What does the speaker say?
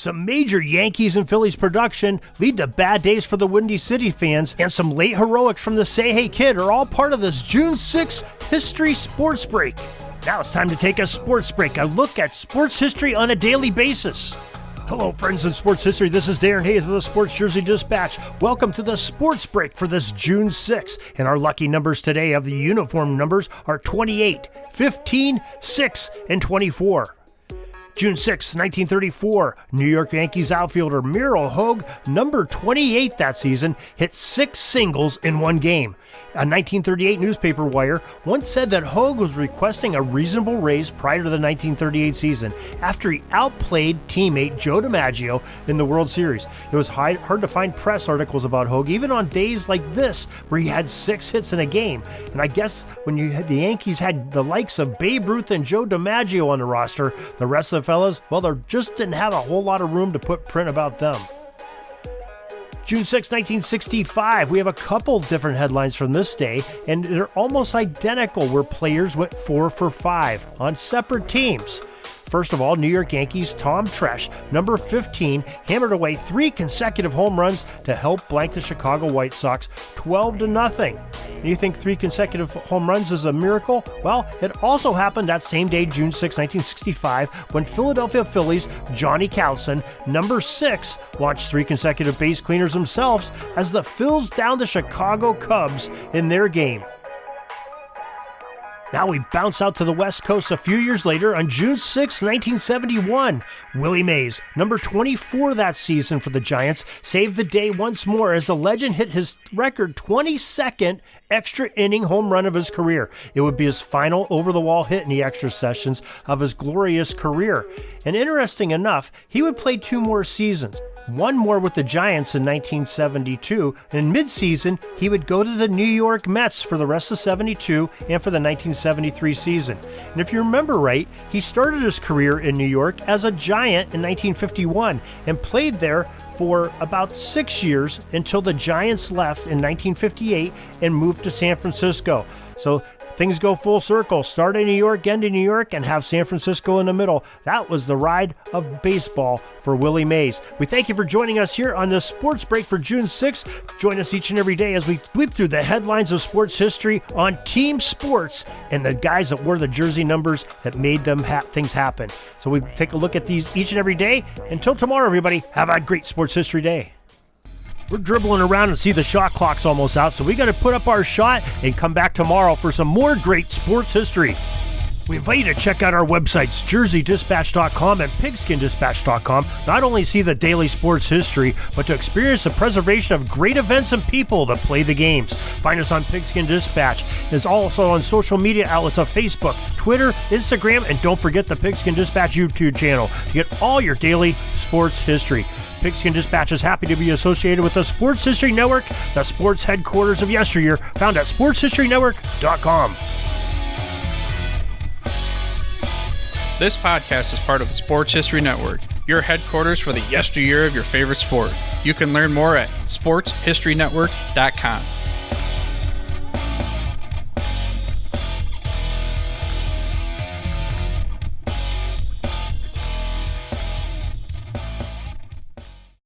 Some major Yankees and Phillies production lead to bad days for the Windy City fans, and some late heroics from the Say Hey Kid are all part of this June 6th History Sports Break. Now it's time to take a sports break, a look at sports history on a daily basis. Hello, friends in sports history. This is Darren Hayes of the Sports Jersey Dispatch. Welcome to the sports break for this June 6th. And our lucky numbers today of the uniform numbers are 28, 15, 6, and 24. June 6, 1934, New York Yankees outfielder Muriel Hogue, number 28 that season, hit 6 singles in one game. A 1938 newspaper wire once said that Hogue was requesting a reasonable raise prior to the 1938 season after he outplayed teammate Joe DiMaggio in the World Series. It was hard to find press articles about Hogue, even on days like this where he had 6 hits in a game. And I guess when the Yankees had the likes of Babe Ruth and Joe DiMaggio on the roster, the rest of the fellas, well, they just didn't have a whole lot of room to put print about them. June 6, 1965, we have a couple different headlines from this day, and they're almost identical where players went 4 for 5 on separate teams. First of all, New York Yankees' Tom Tresh, number 15, hammered away 3 consecutive home runs to help blank the Chicago White Sox 12-0. And you think 3 consecutive home runs is a miracle? Well, it also happened that same day, June 6, 1965, when Philadelphia Phillies' Johnny Cowson, number 6, launched 3 consecutive base cleaners themselves as the Phils downed the Chicago Cubs in their game. Now we bounce out to the West Coast a few years later on June 6, 1971. Willie Mays, number 24 that season for the Giants, saved the day once more as the legend hit his record 22nd extra inning home run of his career. It would be his final over-the-wall hit in the extra sessions of his glorious career. And interesting enough, he would play 2 more seasons. One more with the Giants in 1972, and in mid-season, he would go to the New York Mets for the rest of 72 and for the 1973 season. And if you remember right, he started his career in New York as a Giant in 1951 and played there for about 6 years until the Giants left in 1958 and moved to San Francisco. So things go full circle. Start in New York, end in New York, and have San Francisco in the middle. That was the ride of baseball for Willie Mays. We thank you for joining us here on the Sports Break for June 6th. Join us each and every day as we sweep through the headlines of sports history on team sports and the guys that wore the jersey numbers that made them things happen. So we take a look at these each and every day. Until tomorrow, everybody, have a great sports history day. We're dribbling around and see the shot clock's almost out, so we got to put up our shot and come back tomorrow for some more great sports history. We invite you to check out our websites, jerseydispatch.com and pigskindispatch.com. Not only see the daily sports history, but to experience the preservation of great events and people that play the games. Find us on Pigskin Dispatch. It's also on social media outlets of Facebook, Twitter, Instagram, and don't forget the Pigskin Dispatch YouTube channel to get all your daily sports history. Pigskin Dispatch is happy to be associated with the Sports History Network, the sports headquarters of yesteryear, found at sportshistorynetwork.com. This podcast is part of the Sports History Network, your headquarters for the yesteryear of your favorite sport. You can learn more at sportshistorynetwork.com.